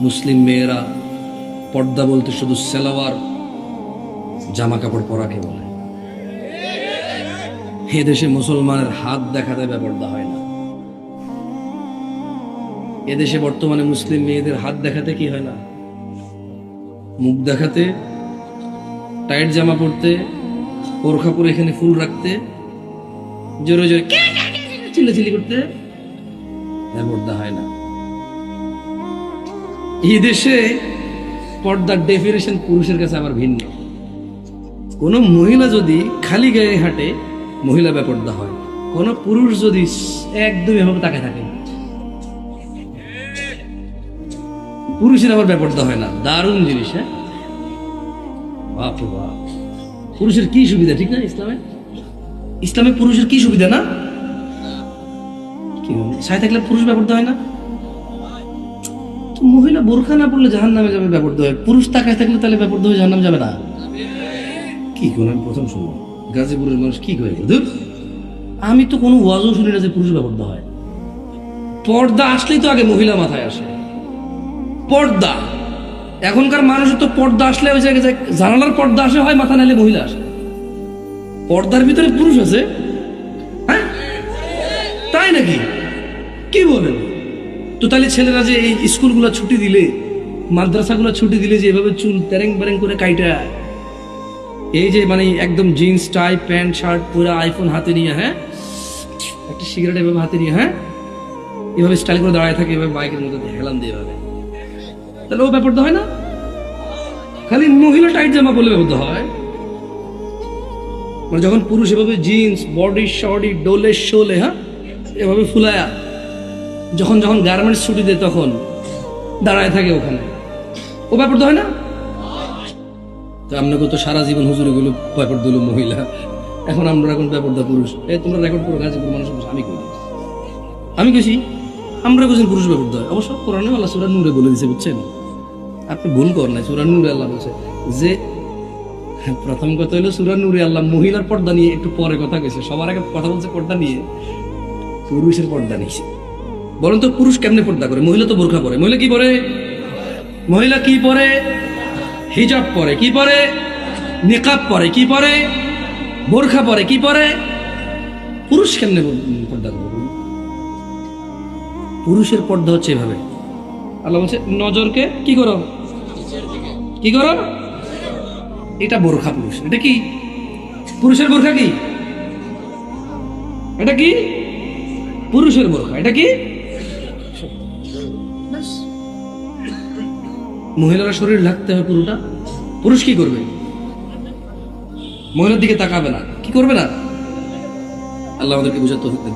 মুসলিম মেয়েরা পর্দা বলতে শুধু সালোয়ার জামা কাপড় পরাকে বলে। এ দেশে মুসলমানের হাত দেখাতে বেপর্দা হয় না। এদেশে বর্তমানে মুসলিম মেয়েদের হাত দেখাতে কি হয় না, মুখ দেখাতে, টাইট জামা পরতে, বোরখা পরে এখানে ফুল রাখতে, জোরে জোরে চিল্লাচিল্লি করতে বেপর্দা হয় না। এই দেশে পর্দার ডেফিনেশন পুরুষের কাছে আবার ভিন্ন। কোন মহিলা যদি খালি গায়ে হাঁটে, মহিলা বেপর্দা হয়। কোন পুরুষ যদি একদম এভাবে তাকায় থাকে, পুরুষের আবার বেপর্দা হয় না। দারুণ জিনিস। হ্যাঁ, বাপ রে বাপ। পুরুষের কি সুবিধা, ঠিক না? ইসলামে পুরুষের কি সুবিধা না? সাথে থাকলে পুরুষ বেপর্দা হয় না? মহিলা বোরখা না পড়লে জাহান্নামে যাবে, বেপর্দা হয়। পুরুষ তাকায় থাকলে তাহলে বেপর্দা হয়ে জাহান্নামে যাবে না? কি কোন আমি প্রথম শুনলাম গাজীপুরের মানুষ কি করে। আমি তো কোনো ওয়াজও শুনি না যে পুরুষ বেপর্দা হয়। পর্দা আসলেই তো আগে মহিলা মাথায় আসে। পর্দা এখনকার মানুষের তো পর্দা আসলে ওই জায়গায় জানালার পর্দা আসে হয়, মাথা নাইলে মহিলা আসে। পর্দার ভিতরে পুরুষ আছে? হ্যাঁ, তাই নাকি? কি বলেন? তো তাহলে ছেলেরা যে এই স্কুলগুলো ছুটি দিলে, মাদ্রাসাগুলো ছুটি দিলে, যে এভাবে চুল তেরেং বেরেং করে কাইটা, এই যে মানে একদম জিন্স টাই প্যান্ট শার্ট পুরো, আইফোন হাতে নিয়ে, হ্যাঁ, একটা সিগারেট এভাবে হাতে নিয়ে, হ্যাঁ, এভাবে স্টাইল করে দাঁড়ায় থাকে, এভাবে বাইকের মধ্যে হেলান দিয়ে এভাবে, তাহলে ও ব্যাপারটা হয় না? খালি মহিলা টাইট জামা পরলে ব্যাপারটা হয়। মানে যখন পুরুষ এভাবে জিন্স বডি শডি ডোলে শোলে, হ্যাঁ, এভাবে ফুলায়া যখন যখন গার্মেন্টস ছুটি দেয় তখন দাঁড়ায় থাকে ওখানে, ও ব্যাপারটা হয় না? তো আপনাকে তো সারা জীবন হুজুরে গুলো ব্যাপার দিল মহিলা, এখন আমরা এখন ব্যাপারটা পুরুষ। তোমরা রেকর্ড করো, গাজীপুর মানুষ আমি কেছি আমরা কোথায় পুরুষ ব্যাপার হয়। অবশ্য কোরআনে আল্লাহ সূরা নূরে বলে দিয়েছে, বুঝছেন? আপনি ভুল করেন না। সূরা নূরে আল্লাহ বলছে যে, প্রথম কথা হলো সূরা নূরে আল্লাহ মহিলার পর্দা নিয়ে একটু পরে কথা কইছে, সবার আগে কথা বলছে পর্দা নিয়ে, পুরুষের পর্দা নিয়েছে। বলেন তো পুরুষ কেমনে পর্দা করে? মহিলা তো বোরখা পরে। মহিলা কি পরে? মহিলা কি পরে? হিজাব পরে। কি পরে? নিকাব পরে। কি পরে? বোরখা পরে। কি পরে? পুরুষ কেমনে পর্দা করে? পুরুষের পর্দা হচ্ছে এভাবে। আল্লাহ বলছে নজরকে কি করো, কি করো, এটা বোরখা পুরুষ। এটা কি পুরুষের বোরখা? কি এটা? কি পুরুষের বোরখা? এটা কি? মহিলারা শরীর ঢাকতে হবে পুরোটা। পুরুষ কি করবে? মহিলার দিকে তাকাবে না। কি করবে না? আল্লাহ আমাদেরকে বুঝাতে হবে।